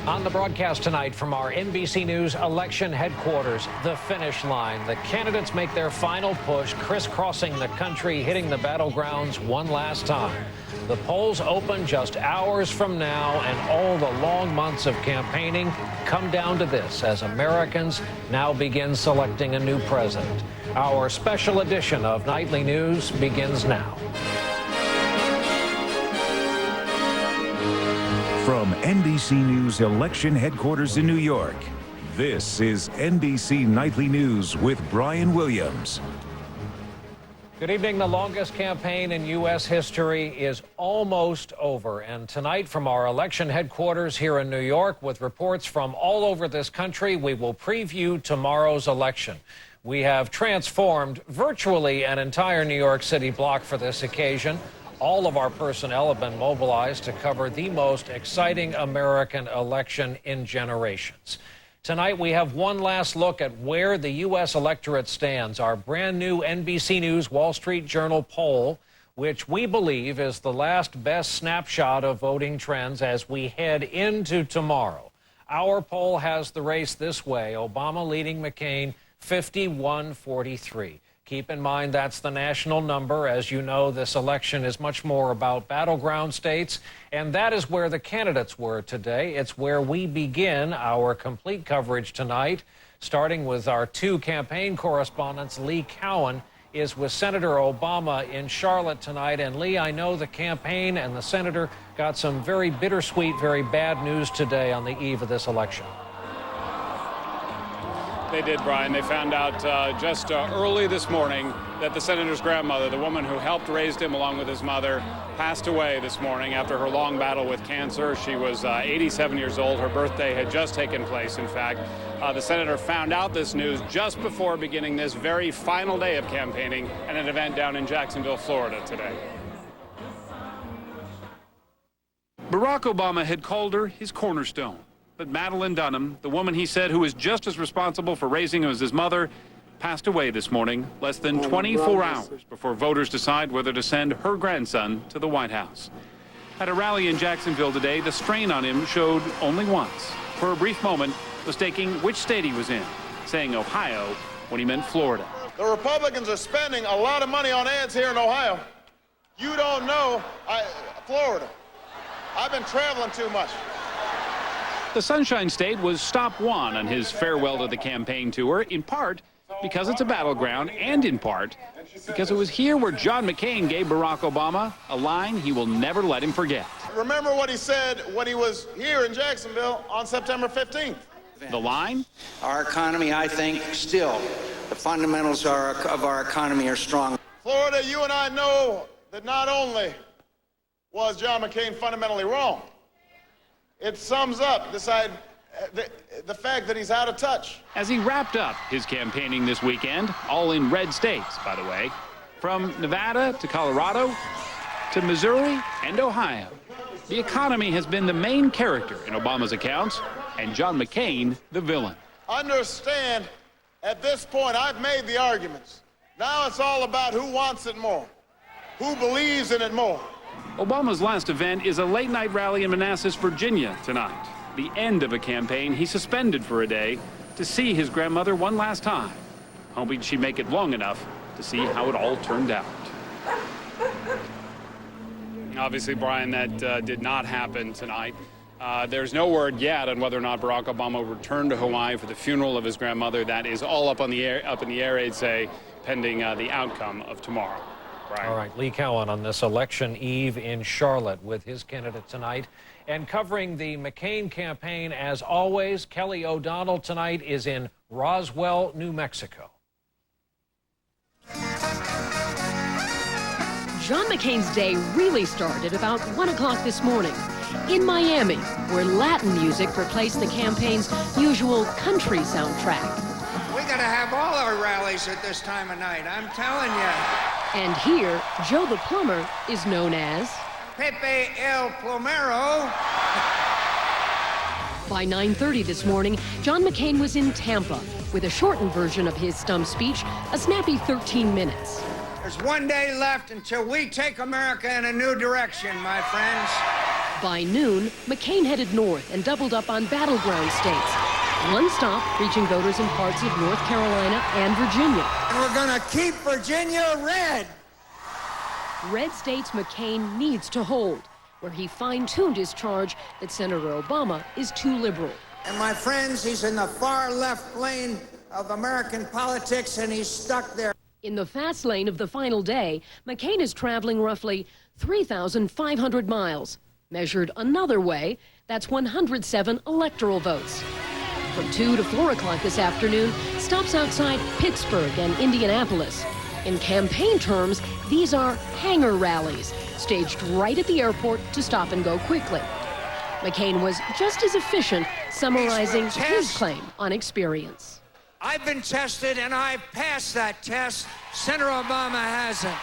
On the broadcast tonight from our NBC News election headquarters, the finish line. The candidates make their final push, crisscrossing the country, hitting the battlegrounds one last time. The polls open just hours from now, and all the long months of campaigning come down to this as Americans now begin selecting a new president. Our special edition of Nightly News begins now. From NBC News election headquarters in New York, this is NBC Nightly News with Brian Williams. Good evening. The longest campaign in U.S. history is almost over. And tonight from our election headquarters here in New York, with reports from all over this country, we will preview tomorrow's election. We have transformed virtually an entire New York City block for this occasion. All of our personnel have been mobilized to cover the most exciting American election in generations. Tonight, we have one last look at where the U.S. electorate stands. Our brand new NBC News Wall Street Journal poll, which we believe is the last best snapshot of voting trends as we head into tomorrow. Our poll has the race this way: Obama leading McCain 51-43. Keep in mind that's the national number. As you know, this election is much more about battleground states, and that is where the candidates were today. It's where we begin our complete coverage tonight, starting with our two campaign correspondents. Lee Cowan is with Senator Obama in Charlotte tonight. And Lee, I know the campaign and the senator got some very bittersweet, very bad news today on the eve of this election. They did, Brian. They found out just early this morning that the senator's grandmother, the woman who helped raise him along with his mother, passed away this morning after her long battle with cancer. She was 87 years old. Her birthday had just taken place, in fact. The senator found out this news just before beginning this very final day of campaigning at an event down in Jacksonville, Florida today. Barack Obama had called her his cornerstone. But Madeline Dunham, the woman he said who was just as responsible for raising him as his mother, passed away this morning, less than 24 hours before voters decide whether to send her grandson to the White House. At a rally in Jacksonville today, the strain on him showed only once. For a brief moment, mistaking which state he was in, saying Ohio when he meant Florida. The Republicans are spending a lot of money on ads here in Ohio. You don't know, Florida. I've been traveling too much. The Sunshine State was stop one on his farewell to the campaign tour, in part because it's a battleground, and in part because it was here where John McCain gave Barack Obama a line he will never let him forget. Remember what he said when he was here in Jacksonville on September 15th. The line? Our economy, I think, still, the fundamentals of our economy are strong. Florida, you and I know that not only was John McCain fundamentally wrong, it sums up the fact that he's out of touch. As he wrapped up his campaigning this weekend, all in red states, by the way, from Nevada to Colorado to Missouri and Ohio, the economy has been the main character in Obama's accounts, and John McCain the villain. Understand, at this point, I've made the arguments. Now it's all about who wants it more, who believes in it more. Obama's last event is a late-night rally in Manassas, Virginia tonight, the end of a campaign he suspended for a day to see his grandmother one last time, hoping she'd make it long enough to see how it all turned out. Obviously, Brian, that did not happen tonight. There's no word yet on whether or not Barack Obama will return to Hawaii for the funeral of his grandmother. That is all up in the air, I'd say, pending the outcome of tomorrow. Brian. All right, Lee Cowan on this election eve in Charlotte with his candidate tonight. And covering the McCain campaign, as always, Kelly O'Donnell tonight is in Roswell, New Mexico. John McCain's day really started about 1 o'clock this morning in Miami, where Latin music replaced the campaign's usual country soundtrack. We gotta have all our rallies at this time of night, I'm telling you. And here, Joe the Plumber is known as Pepe El Plomero. By 9:30 this morning, John McCain was in Tampa with a shortened version of his stump speech, a snappy 13 minutes. There's one day left until we take America in a new direction, my friends. By noon, McCain headed north and doubled up on battleground states. One stop reaching voters in parts of North Carolina and Virginia. And we're going to keep Virginia red. Red states McCain needs to hold, where he fine-tuned his charge that Senator Obama is too liberal. And my friends, he's in the far left lane of American politics, and he's stuck there. In the fast lane of the final day, McCain is traveling roughly 3,500 miles. Measured another way, that's 107 electoral votes. From 2 to 4 o'clock this afternoon, stops outside Pittsburgh and Indianapolis. In campaign terms, these are hangar rallies, staged right at the airport to stop and go quickly. McCain was just as efficient summarizing his claim on experience. I've been tested, and I've passed that test. Senator Obama hasn't.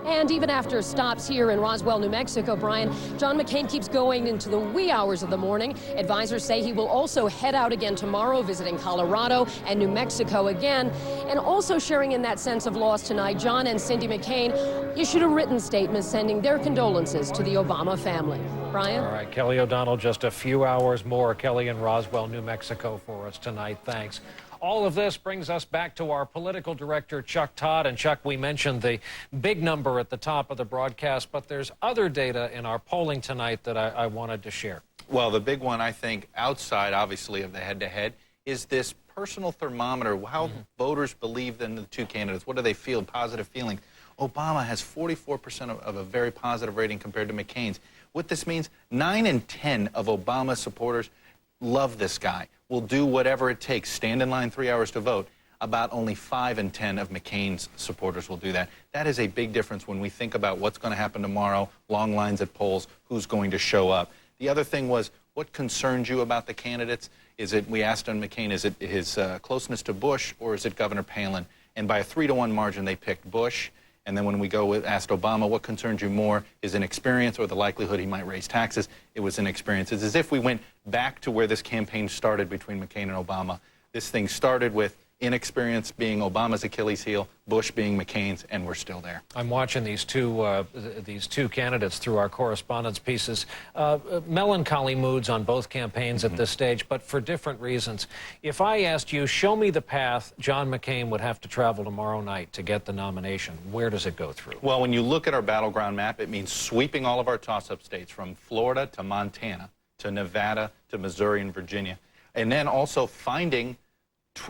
And even after stops here in Roswell, New Mexico, Brian, John McCain keeps going into the wee hours of the morning. Advisors say he will also head out again tomorrow, visiting Colorado and New Mexico again. And also sharing in that sense of loss tonight, John and Cindy McCain issued a written statement sending their condolences to the Obama family. Brian? All right, Kelly O'Donnell, just a few hours more. Kelly in Roswell, New Mexico for us tonight. Thanks. All of this brings us back to our political director, Chuck Todd. And Chuck, we mentioned the big number at the top of the broadcast, but there's other data in our polling tonight that I wanted to share. Well, the big one, I think, outside, obviously, of the head-to-head, is this personal thermometer, how voters believe in the two candidates. What do they feel, positive feelings? Obama has 44% of a very positive rating compared to McCain's. What this means, 9 in 10 of Obama supporters love this guy, will do whatever it takes, stand in line 3 hours to vote. About only 5 in 10 of McCain's supporters will do that. That is a big difference when we think about what's going to happen tomorrow, long lines at polls, who's going to show up. The other thing was, what concerns you about the candidates? Is it, we asked on McCain, is it his closeness to Bush, or is it Governor Palin? And by a 3-to-1 margin, they picked Bush. And then when we asked Obama, what concerns you more, is an experience or the likelihood he might raise taxes? It was an experience. It's as if we went back to where this campaign started between McCain and Obama. This thing started with inexperience being Obama's Achilles heel, Bush being McCain's, and we're still there. I'm watching these two candidates through our correspondence pieces. Melancholy moods on both campaigns at this stage, but for different reasons. If I asked you, show me the path John McCain would have to travel tomorrow night to get the nomination, where does it go through? Well, when you look at our battleground map, it means sweeping all of our toss-up states from Florida to Montana to Nevada to Missouri and Virginia, and then also finding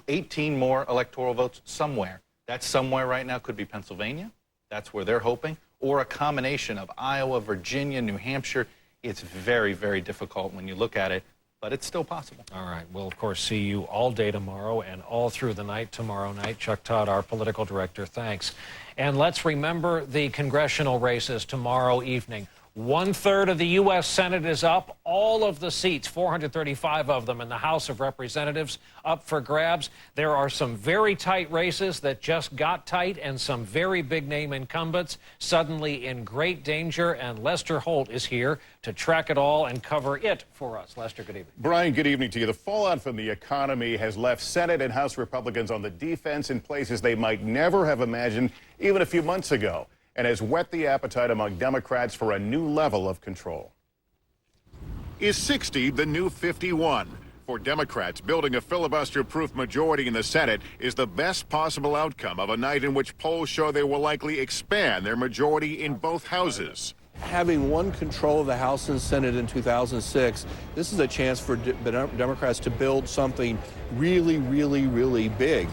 18 more electoral votes somewhere. That somewhere right now could be Pennsylvania. That's where they're hoping. Or a combination of Iowa, Virginia, New Hampshire. It's very, very difficult when you look at it, but it's still possible. All right. We'll, of course, see you all day tomorrow and all through the night tomorrow night. Chuck Todd, our political director, thanks. And let's remember the congressional races tomorrow evening. 1/3 of the U.S. Senate is up. All of the seats, 435 of them in the House of Representatives, up for grabs. There are some very tight races that just got tight and some very big-name incumbents suddenly in great danger. And Lester Holt is here to track it all and cover it for us. Lester, good evening. Brian, good evening to you. The fallout from the economy has left Senate and House Republicans on the defense in places they might never have imagined even a few months ago, and has whet the appetite among Democrats for a new level of control. Is 60 the new 51? For Democrats, building a filibuster-proof majority in the Senate is the best possible outcome of a night in which polls show they will likely expand their majority in both houses. Having won control of the House and Senate in 2006, this is a chance for Democrats to build something really, really, really big.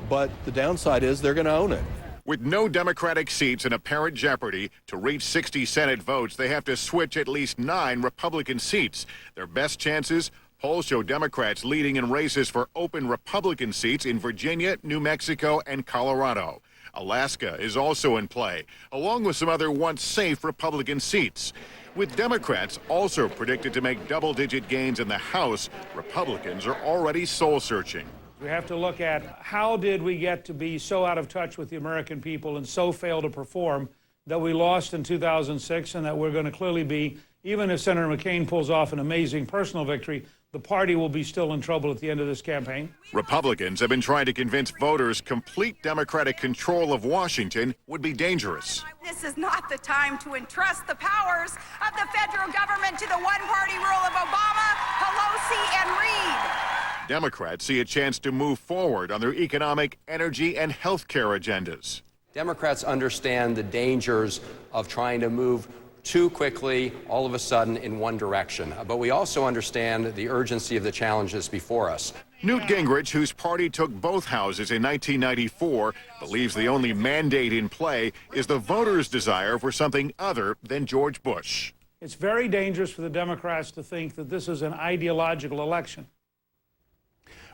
But the downside is they're going to own it. With no Democratic seats in apparent jeopardy, to reach 60 Senate votes, they have to switch at least 9 Republican seats. Their best chances? Polls show Democrats leading in races for open Republican seats in Virginia, New Mexico, and Colorado. Alaska is also in play, along with some other once safe Republican seats. With Democrats also predicted to make double-digit gains in the House, Republicans are already soul-searching. We have to look at how did we get to be so out of touch with the American people and so fail to perform that we lost in 2006 and that we're going to clearly be even if Senator McCain pulls off an amazing personal victory, the party will be still in trouble at the end of this campaign. Republicans have been trying to convince voters complete Democratic control of Washington would be dangerous. This is not the time to entrust the powers of the federal government to the one-party rule of Obama, Pelosi, and Reid. Democrats see a chance to move forward on their economic, energy, and health care agendas. Democrats understand the dangers of trying to move too quickly, all of a sudden, in one direction. But we also understand the urgency of the challenges before us. Newt Gingrich, whose party took both houses in 1994, believes the only mandate in play is the voters' desire for something other than George Bush. It's very dangerous for the Democrats to think that this is an ideological election.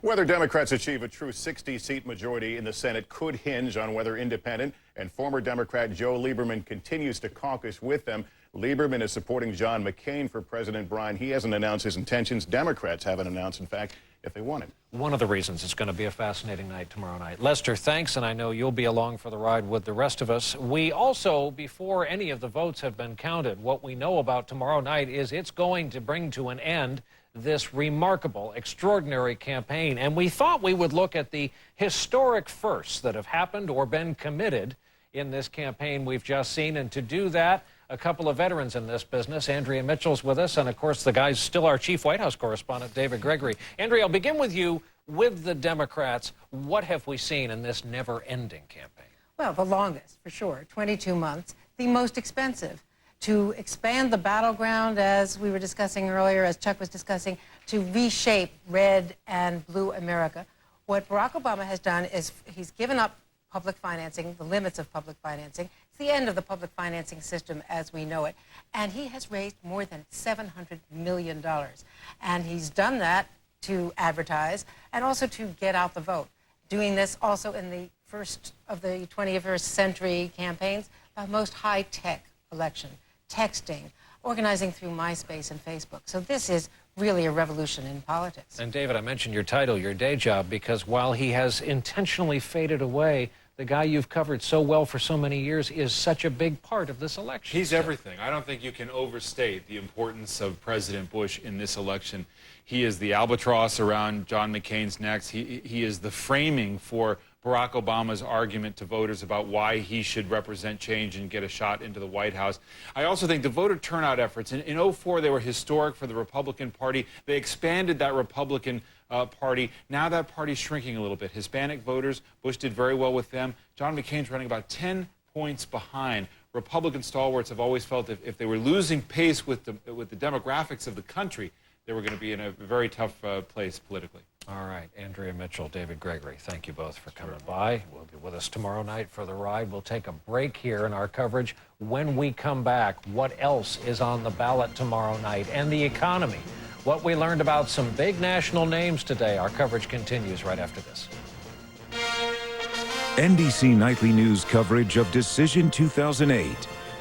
Whether Democrats achieve a true 60-seat majority in the Senate could hinge on whether independent and former Democrat Joe Lieberman continues to caucus with them. Lieberman is supporting John McCain for President. Brian, he hasn't announced his intentions. Democrats haven't announced, in fact, if they want him. One of the reasons it's going to be a fascinating night tomorrow night. Lester, thanks, and I know you'll be along for the ride with the rest of us. We also, before any of the votes have been counted, what we know about tomorrow night is it's going to bring to an end this remarkable, extraordinary campaign. And we thought we would look at the historic firsts that have happened or been committed in this campaign we've just seen. And to do that, a couple of veterans in this business. Andrea Mitchell's with us, and of course the guy's still our chief White House correspondent, David Gregory. Andrea, I'll begin with you. With the Democrats, what have we seen in this never-ending campaign? Well, the longest, for sure, 22 months. The most expensive. To expand the battleground, as we were discussing earlier, as Chuck was discussing, to reshape red and blue America. What Barack Obama has done is he's given up public financing, the limits of public financing. It's the end of the public financing system as we know it. And he has raised more than $700 million. And he's done that to advertise and also to get out the vote. Doing this also in the first of the 21st century campaigns, the most high-tech election, texting, organizing through MySpace and Facebook. So this is really a revolution in politics. And David, I mentioned your title, your day job, because while he has intentionally faded away, the guy you've covered so well for so many years is such a big part of this election. He's everything. I don't think you can overstate the importance of President Bush in this election. He is the albatross around John McCain's neck. He is the framing for Barack Obama's argument to voters about why he should represent change and get a shot into the White House. I also think the voter turnout efforts, in 2004, they were historic for the Republican Party. They expanded that Republican Party. Now that party's shrinking a little bit. Hispanic voters, Bush did very well with them. John McCain's running about 10 points behind. Republican stalwarts have always felt if they were losing pace with the demographics of the country, they were going to be in a very tough place politically. All right, Andrea Mitchell, David Gregory, thank you both for coming by. We'll be with us tomorrow night for the ride. We'll take a break here in our coverage. When we come back, what else is on the ballot tomorrow night? And the economy. What we learned about some big national names today. Our coverage continues right after this. NBC Nightly News coverage of Decision 2008.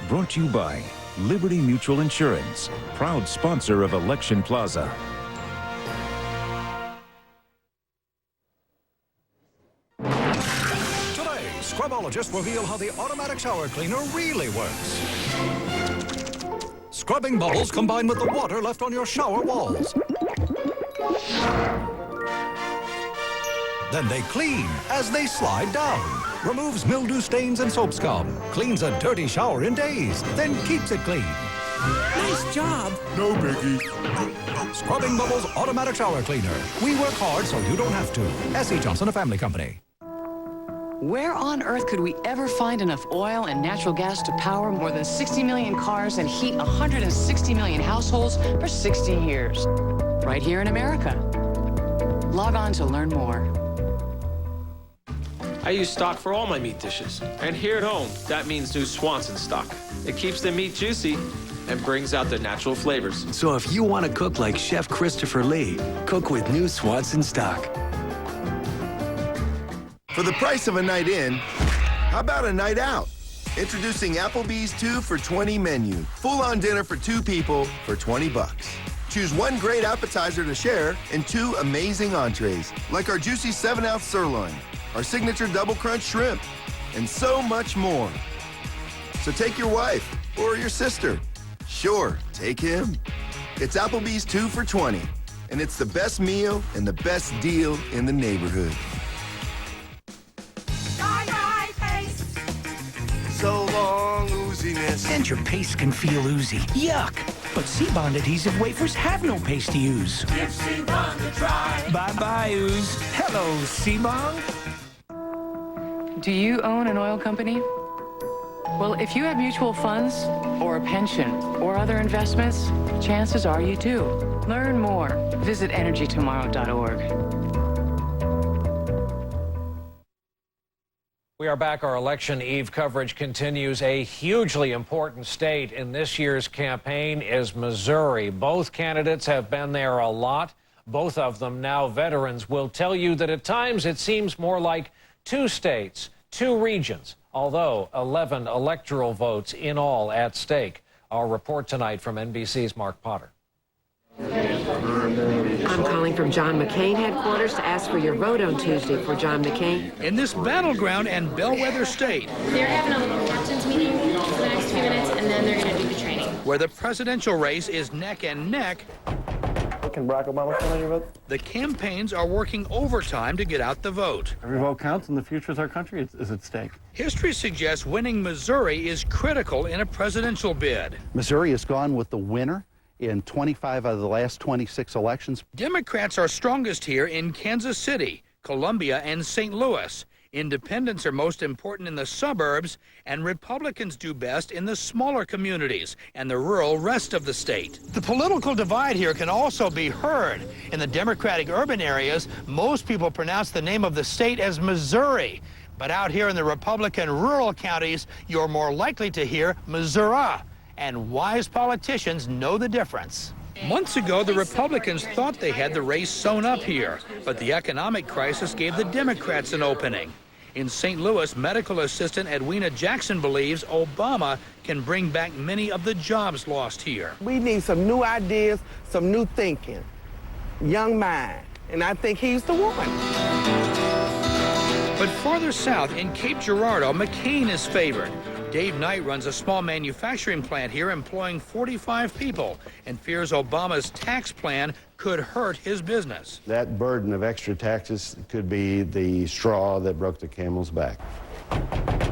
Brought to you by Liberty Mutual Insurance, proud sponsor of Election Plaza. Today, scrubologists reveal how the automatic shower cleaner really works. Scrubbing bubbles combined with the water left on your shower walls. Then they clean as they slide down. Removes mildew stains and soap scum. Cleans a dirty shower in days, then keeps it clean. Nice job. No biggie. Scrubbing Bubbles Automatic Shower Cleaner. We work hard so you don't have to. S.E. Johnson, a family company. Where on earth could we ever find enough oil and natural gas to power more than 60 million cars and heat 160 million households for 60 years? Right here in America. Log on to learn more. I use stock for all my meat dishes. And here at home, that means new Swanson stock. It keeps the meat juicy and brings out the natural flavors. So if you want to cook like Chef Christopher Lee, cook with new Swanson stock. For the price of a night in, how about a night out? Introducing Applebee's 2 for $20 menu. Full-on dinner for 2 people for $20. Choose 1 great appetizer to share and 2 amazing entrees, like our juicy 7-ounce sirloin, our signature double crunch shrimp, and so much more. So take your wife or your sister. Sure, take him. It's Applebee's 2 for $20, and it's the best meal and the best deal in the neighborhood. So long, ooziness. And your paste can feel oozy. Yuck. But C-Bond adhesive wafers have no paste to use. Give C-Bond a try. Bye-bye, ooze. Hello, C-Bond. Do you own an oil company? Well, if you have mutual funds or a pension or other investments, chances are you do. Learn more. Visit energytomorrow.org. We are back. Our election eve coverage continues. A hugely important state in this year's campaign is Missouri. Both candidates have been there a lot. Both of them now veterans will tell you that at times it seems more like two states, two regions, although 11 electoral votes in all at stake. Our report tonight from NBC's Mark Potter. I'm calling from John McCain headquarters to ask for your vote on Tuesday for John McCain. In this battleground and bellwether state, they're having a little captain's meeting for the next few minutes, and then they're going to do the training. Where the presidential race is neck and neck, can Barack Obama count on your vote? The campaigns are working overtime to get out the vote. Every vote counts, and the future of our country is at stake. History suggests winning Missouri is critical in a presidential bid. Missouri has gone with the winner in 25 out of the last 26 elections. Democrats are strongest here in Kansas City, Columbia, and St. Louis. Independents are most important in the suburbs, and Republicans do best in the smaller communities and the rural rest of the state. The political divide here can also be heard. In the Democratic urban areas, most people pronounce the name of the state as Missouri. But out here in the Republican rural counties, you're more likely to hear Missouri. And wise politicians know the difference. Months ago, the Republicans thought they had the race sewn up here, but the economic crisis gave the Democrats an opening. In St. Louis, medical assistant Edwina Jackson believes Obama can bring back many of the jobs lost here. We need some new ideas, some new thinking, young mind, and I think he's the one. But farther south, in Cape Girardeau, McCain is favored. Dave Knight runs a small manufacturing plant here employing 45 people and fears Obama's tax plan could hurt his business. That burden of extra taxes could be the straw that broke the camel's back.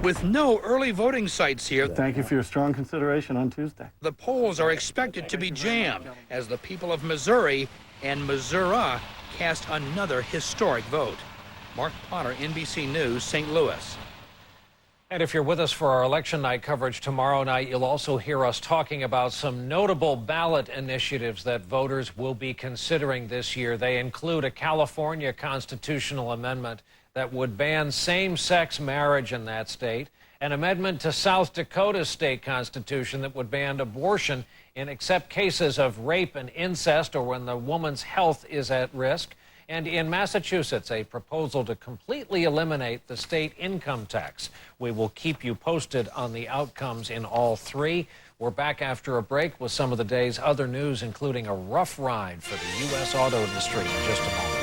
With no early voting sites here, thank you for your strong consideration on Tuesday. The polls are expected to be jammed as the people of Missouri and Missouri cast another historic vote. Mark Potter, NBC News, St. Louis. And if you're with us for our election night coverage tomorrow night, you'll also hear us talking about some notable ballot initiatives that voters will be considering this year. They include a California constitutional amendment that would ban same-sex marriage in that state, an amendment to South Dakota's state constitution that would ban abortion except cases of rape and incest or when the woman's health is at risk. And in Massachusetts, a proposal to completely eliminate the state income tax. We will keep you posted on the outcomes in all three. We're back after a break with some of the day's other news, including a rough ride for the U.S. auto industry in just a moment.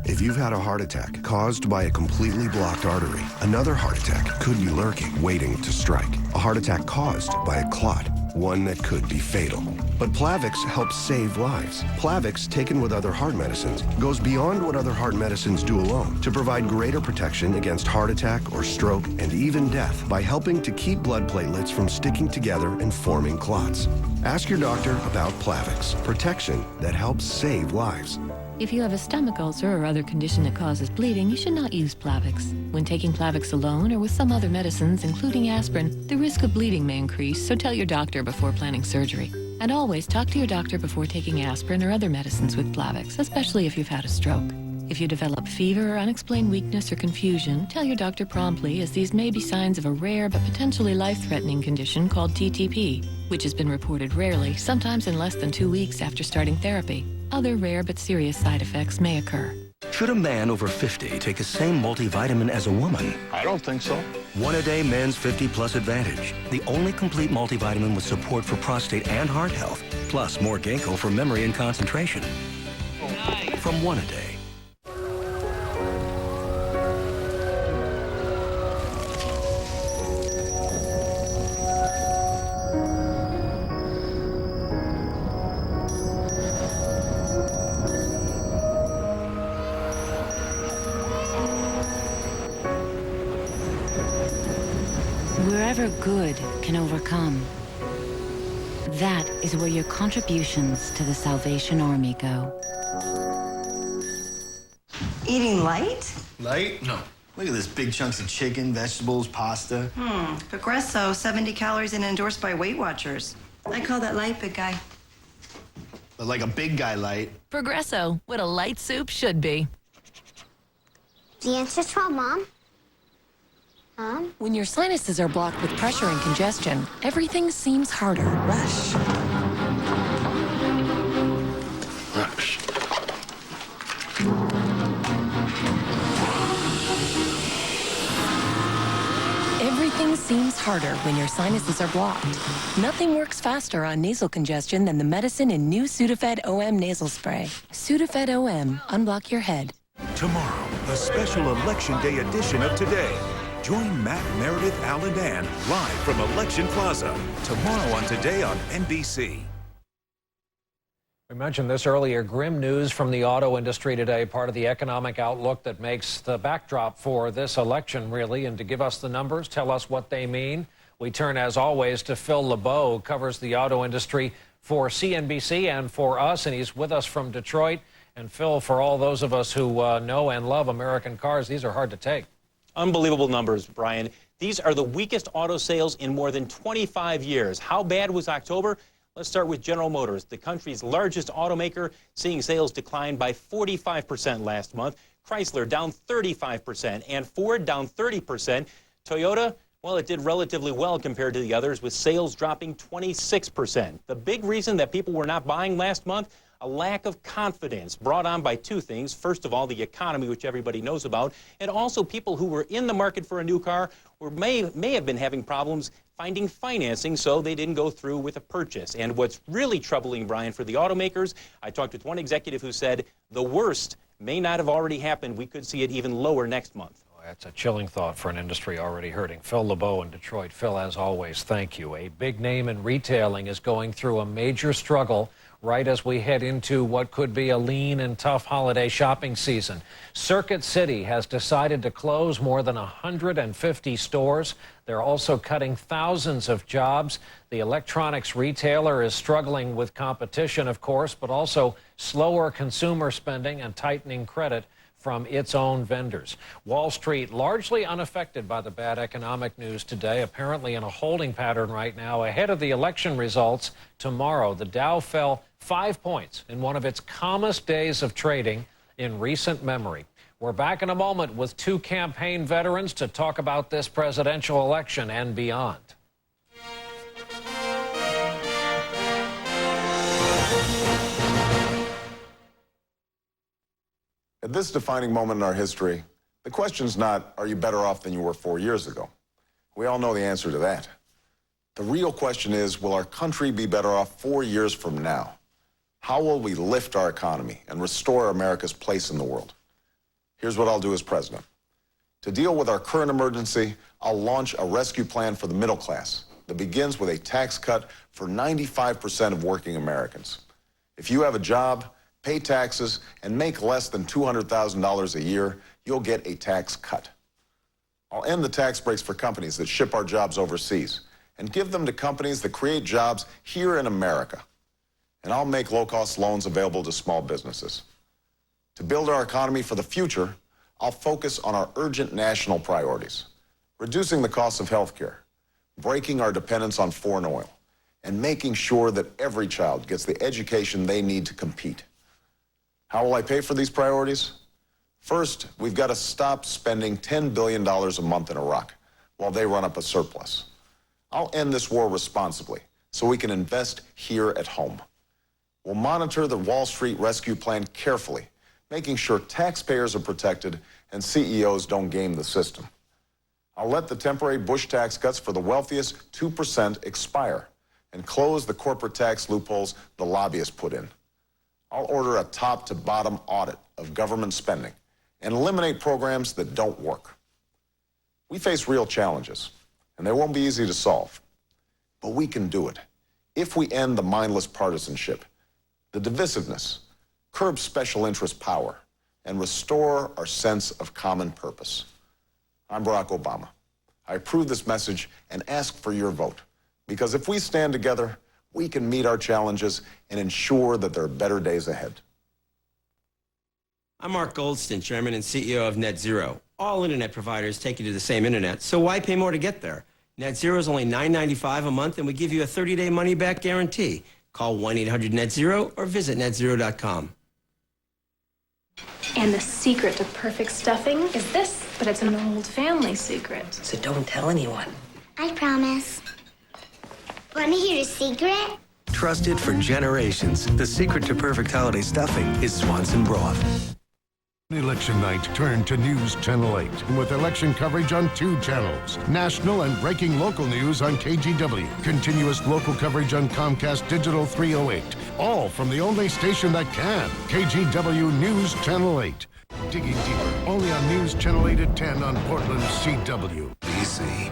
If you've had a heart attack caused by a completely blocked artery, another heart attack could be lurking, waiting to strike. A heart attack caused by a clot, one that could be fatal. But Plavix helps save lives. Plavix, taken with other heart medicines, goes beyond what other heart medicines do alone to provide greater protection against heart attack or stroke and even death by helping to keep blood platelets from sticking together and forming clots. Ask your doctor about Plavix, protection that helps save lives. If you have a stomach ulcer or other condition that causes bleeding, you should not use Plavix. When taking Plavix alone or with some other medicines, including aspirin, the risk of bleeding may increase, so tell your doctor before planning surgery. And always talk to your doctor before taking aspirin or other medicines with Plavix, especially if you've had a stroke. If you develop fever or unexplained weakness or confusion, tell your doctor promptly, as these may be signs of a rare but potentially life-threatening condition called TTP, which has been reported rarely, sometimes in less than 2 weeks after starting therapy. Other rare but serious side effects may occur. Should a man over 50 take the same multivitamin as a woman? I don't think so. One a day men's 50 plus advantage. The only complete multivitamin with support for prostate and heart health, plus more ginkgo for memory and concentration. From One a day. whatever good can overcome. That is where your contributions to the Salvation Army go. Eating light? Light? No. Look at this, big chunks of chicken, vegetables, pasta. Progresso, 70 calories and endorsed by Weight Watchers. I call that light, big guy. But like a big guy light. Progresso, what a light soup should be. The answer's 12, Mom. Mom? When your sinuses are blocked with pressure and congestion, everything seems harder. Rush. Everything seems harder when your sinuses are blocked. Nothing works faster on nasal congestion than the medicine in new Sudafed OM nasal spray. Sudafed OM, unblock your head. Tomorrow, a special Election Day edition of Today. Join Matt, Meredith, Al, and Ann live from Election Plaza. Tomorrow on Today on NBC. We mentioned this earlier, grim news from the auto industry today, part of the economic outlook that makes the backdrop for this election, really. And to give us the numbers, tell us what they mean, we turn, as always, to Phil LeBeau, who covers the auto industry for CNBC and for us, and he's with us from Detroit. And Phil, for all those of us who know and love American cars, these are hard to take. Unbelievable numbers, Brian. These are the weakest auto sales in more than 25 years. How bad was October? Let's start with General Motors, the country's largest automaker, seeing sales decline by 45% last month. Chrysler down 35%, and Ford down 30%. Toyota, well, it did relatively well compared to the others, with sales dropping 26%. The big reason that people were not buying last month, a lack of confidence brought on by two things. First of all, the economy, which everybody knows about, and also people who were in the market for a new car may have been having problems finding financing, so they didn't go through with a purchase. And what's really troubling, Brian, for the automakers, I talked with one executive who said the worst may not have already happened. We could see it even lower next month. That's a chilling thought for an industry already hurting. Phil LeBeau in Detroit. Phil, as always, thank you. A big name in retailing is going through a major struggle right as we head into what could be a lean and tough holiday shopping season. Circuit City has decided to close more than 150 stores. They're also cutting thousands of jobs. The electronics retailer is struggling with competition, of course, but also slower consumer spending and tightening credit from its own vendors. Wall Street largely unaffected by the bad economic news today, apparently in a holding pattern right now ahead of the election results tomorrow. The Dow fell 5 points in one of its calmest days of trading in recent memory. We're back in a moment with two campaign veterans to talk about this presidential election and beyond. At this defining moment in our history, the question's not, are you better off than you were 4 years ago? We all know the answer to that. The real question is, will our country be better off 4 years from now? How will we lift our economy and restore America's place in the world? Here's what I'll do as president. To deal with our current emergency, I'll launch a rescue plan for the middle class that begins with a tax cut for 95% of working Americans. If you have a job, pay taxes, and make less than $200,000 a year, you'll get a tax cut. I'll end the tax breaks for companies that ship our jobs overseas and give them to companies that create jobs here in America. And I'll make low-cost loans available to small businesses. To build our economy for the future, I'll focus on our urgent national priorities: reducing the cost of health care, breaking our dependence on foreign oil, and making sure that every child gets the education they need to compete. How will I pay for these priorities? First, we've got to stop spending $10 billion a month in Iraq while they run up a surplus. I'll end this war responsibly so we can invest here at home. We'll monitor the Wall Street rescue plan carefully, making sure taxpayers are protected and CEOs don't game the system. I'll let the temporary Bush tax cuts for the wealthiest 2% expire and close the corporate tax loopholes the lobbyists put in. I'll order a top-to-bottom audit of government spending and eliminate programs that don't work. We face real challenges, and they won't be easy to solve. But we can do it if we end the mindless partisanship, the divisiveness, curb special interest power, and restore our sense of common purpose. I'm Barack Obama. I approve this message and ask for your vote. Because if we stand together, we can meet our challenges and ensure that there are better days ahead. I'm Mark Goldston, Chairman and CEO of Net Zero. All internet providers take you to the same internet, so why pay more to get there? Net Zero is only $9.95 a month, and we give you a 30-day money-back guarantee. Call 1-800-NET-ZERO or visit netzero.com. And the secret to perfect stuffing is this, but it's an old family secret. So don't tell anyone. I promise. Want to hear a secret? Trusted for generations, the secret to perfect holiday stuffing is Swanson broth. Election night turned to News Channel 8 with election coverage on 2 channels. National and breaking local news on KGW. Continuous local coverage on Comcast Digital 308. All from the only station that can. KGW News Channel 8. Digging deeper only on News Channel 8 at 10 on Portland's CW. BC.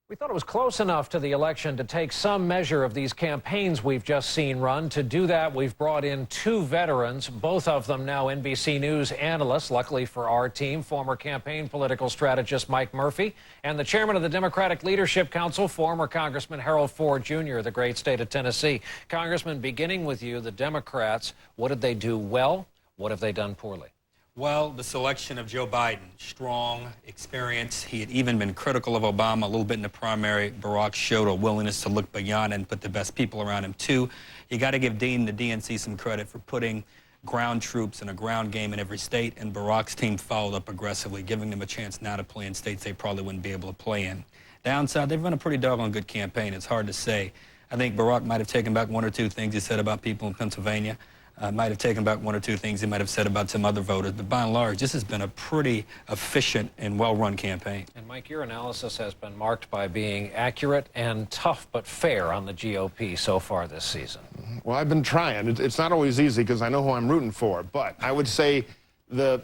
We thought it was close enough to the election to take some measure of these campaigns we've just seen run. To do that, we've brought in 2 veterans, both of them now NBC News analysts. Luckily for our team, former campaign political strategist Mike Murphy and the chairman of the Democratic Leadership Council, former Congressman Harold Ford Jr. of the great state of Tennessee. Congressman, beginning with you, the Democrats, what did they do well? What have they done poorly? Well, the selection of Joe Biden, strong, experience. He had even been critical of Obama a little bit in the primary. Barack showed a willingness to look beyond and put the best people around him, too. You got to give Dean, the DNC, some credit for putting ground troops and a ground game in every state, and Barack's team followed up aggressively, giving them a chance now to play in states they probably wouldn't be able to play in. Downside, they've run a pretty doggone good campaign. It's hard to say. I think Barack might have taken back 1 or 2 things he said about people in Pennsylvania. Might have taken back 1 or 2 things he might have said about some other voters. But by and large, this has been a pretty efficient and well-run campaign. And Mike, your analysis has been marked by being accurate and tough but fair on the GOP so far this season. Well, I've been trying. It's not always easy because I know who I'm rooting for. But I would say the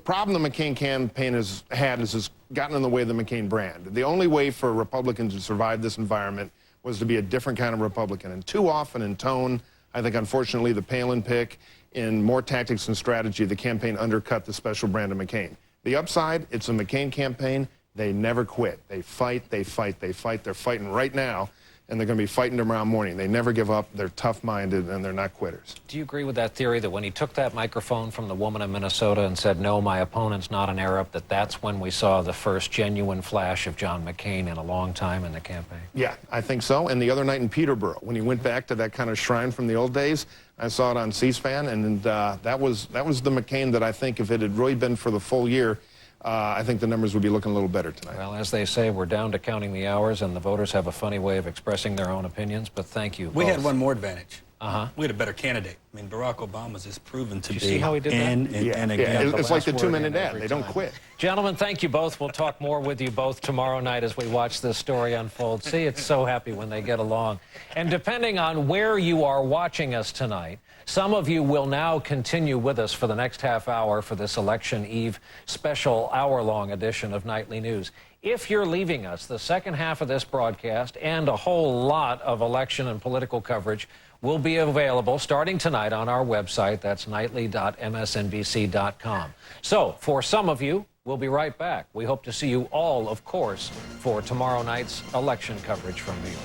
problem the McCain campaign has had is gotten in the way of the McCain brand. The only way for Republicans to survive this environment was to be a different kind of Republican. And too often in tone, I think, unfortunately, the Palin pick, in more tactics and strategy, the campaign undercut the special brand of McCain. The upside, it's a McCain campaign. They never quit. They fight, they fight, they fight. They're fighting right now, and they're going to be fighting tomorrow morning. They never give up. They're tough-minded, and they're not quitters. Do you agree with that theory that when he took that microphone from the woman in Minnesota and said, no, my opponent's not an Arab, that's when we saw the first genuine flash of John McCain in a long time in the campaign? Yeah, I think so. And the other night in Peterborough, when he went back to that kind of shrine from the old days, I saw it on C-SPAN, and that was the McCain that I think if it had really been for the full year, I think the numbers would be looking a little better tonight. Well, as they say, we're down to counting the hours, and the voters have a funny way of expressing their own opinions, but thank you We both. had one more advantage. Uh-huh. We had a better candidate. I mean, Barack Obama's is proven to be see how he did that? and again. It's like the 2-minute ad. They don't quit. Gentlemen, thank you both. We'll talk more with you both tomorrow night as we watch this story unfold. See, it's so happy when they get along. And depending on where you are watching us tonight, some of you will now continue with us for the next half hour for this Election Eve special hour-long edition of Nightly News. If you're leaving us, the second half of this broadcast and a whole lot of election and political coverage will be available starting tonight on our website. That's nightly.msnbc.com. So, for some of you, we'll be right back. We hope to see you all, of course, for tomorrow night's election coverage from New York.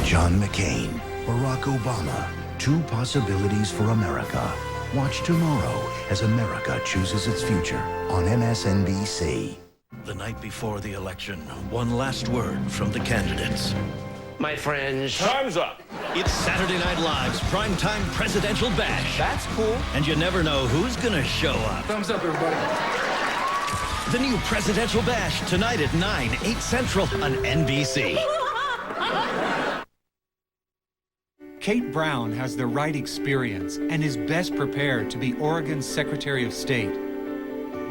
John McCain, Barack Obama, 2 possibilities for America. Watch tomorrow as America chooses its future on MSNBC. The night before the election, one last word from the candidates. My friends. Time's up. It's Saturday Night Live's primetime presidential bash. That's cool. And you never know who's gonna show up. Thumbs up, everybody. The new presidential bash tonight at 9, 8 Central on NBC. Kate Brown has the right experience and is best prepared to be Oregon's Secretary of State.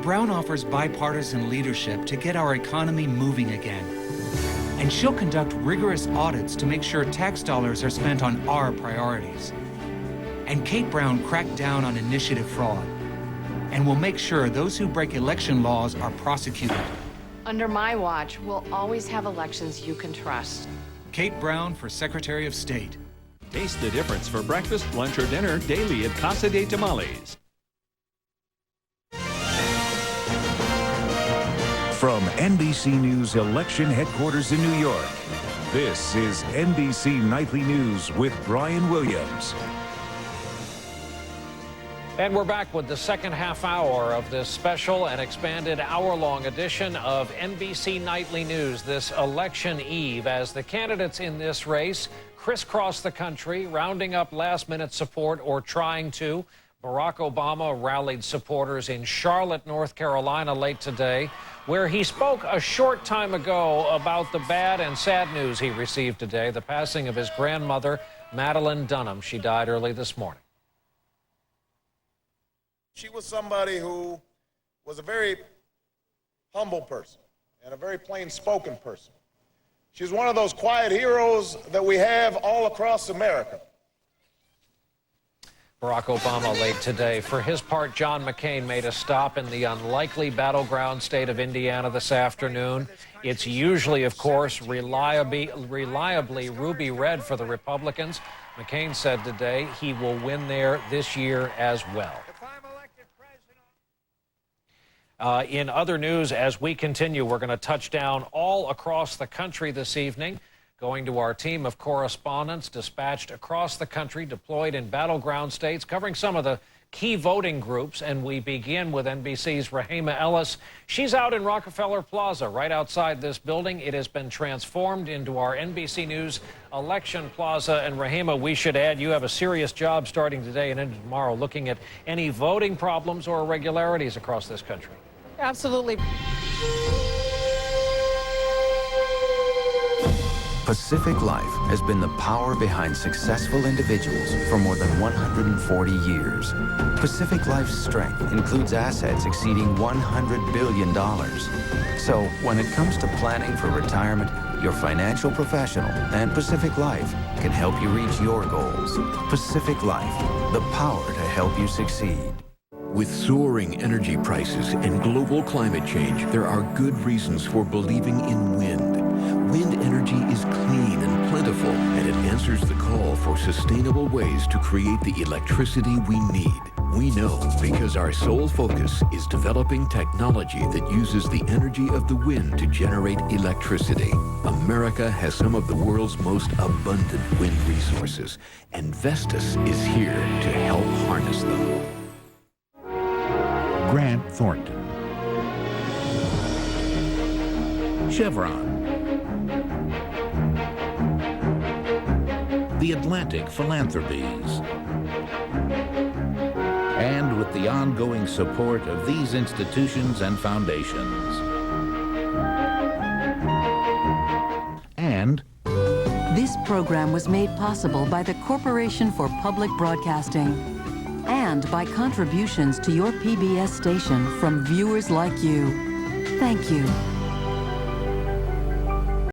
Brown offers bipartisan leadership to get our economy moving again. And she'll conduct rigorous audits to make sure tax dollars are spent on our priorities. And Kate Brown cracked down on initiative fraud and will make sure those who break election laws are prosecuted. Under my watch, we'll always have elections you can trust. Kate Brown for Secretary of State. Taste the difference for breakfast, lunch, or dinner daily at Casa de Tamales. From NBC News election headquarters in New York, this is NBC Nightly News with Brian Williams. And we're back with the second half hour of this special and expanded hour-long edition of NBC Nightly News this election eve as the candidates in this race crisscross the country, rounding up last-minute support or trying to. Barack Obama rallied supporters in Charlotte, North Carolina late today, where he spoke a short time ago about the bad and sad news he received today, the passing of his grandmother, Madeline Dunham. She died early this morning. She was somebody who was a very humble person and a very plain-spoken person. She's one of those quiet heroes that we have all across America. Barack Obama late today. For his part, John McCain made a stop in the unlikely battleground state of Indiana this afternoon. It's usually, of course, reliably ruby red for the Republicans. McCain said today he will win there this year as well. In other news, as we continue, we're going to touch down all across the country this evening, going to our team of correspondents dispatched across the country, deployed in battleground states, covering some of the key voting groups. And we begin with NBC's Rahima Ellis. She's out in Rockefeller Plaza, right outside this building. It has been transformed into our NBC News Election Plaza. And Rahima, we should add, you have a serious job starting today and into tomorrow, looking at any voting problems or irregularities across this country. Absolutely. Pacific Life has been the power behind successful individuals for more than 140 years. Pacific Life's strength includes assets exceeding $100 billion. So when it comes to planning for retirement, your financial professional and Pacific Life can help you reach your goals. Pacific Life, the power to help you succeed. With soaring energy prices and global climate change, there are good reasons for believing in wind. Wind energy is clean and plentiful, and it answers the call for sustainable ways to create the electricity we need. We know because our sole focus is developing technology that uses the energy of the wind to generate electricity. America has some of the world's most abundant wind resources, and Vestas is here to help harness them. Grant Thornton, Chevron, the Atlantic Philanthropies, and with the ongoing support of these institutions and foundations. And this program was made possible by the Corporation for Public Broadcasting and by contributions to your PBS station from viewers like you. Thank you.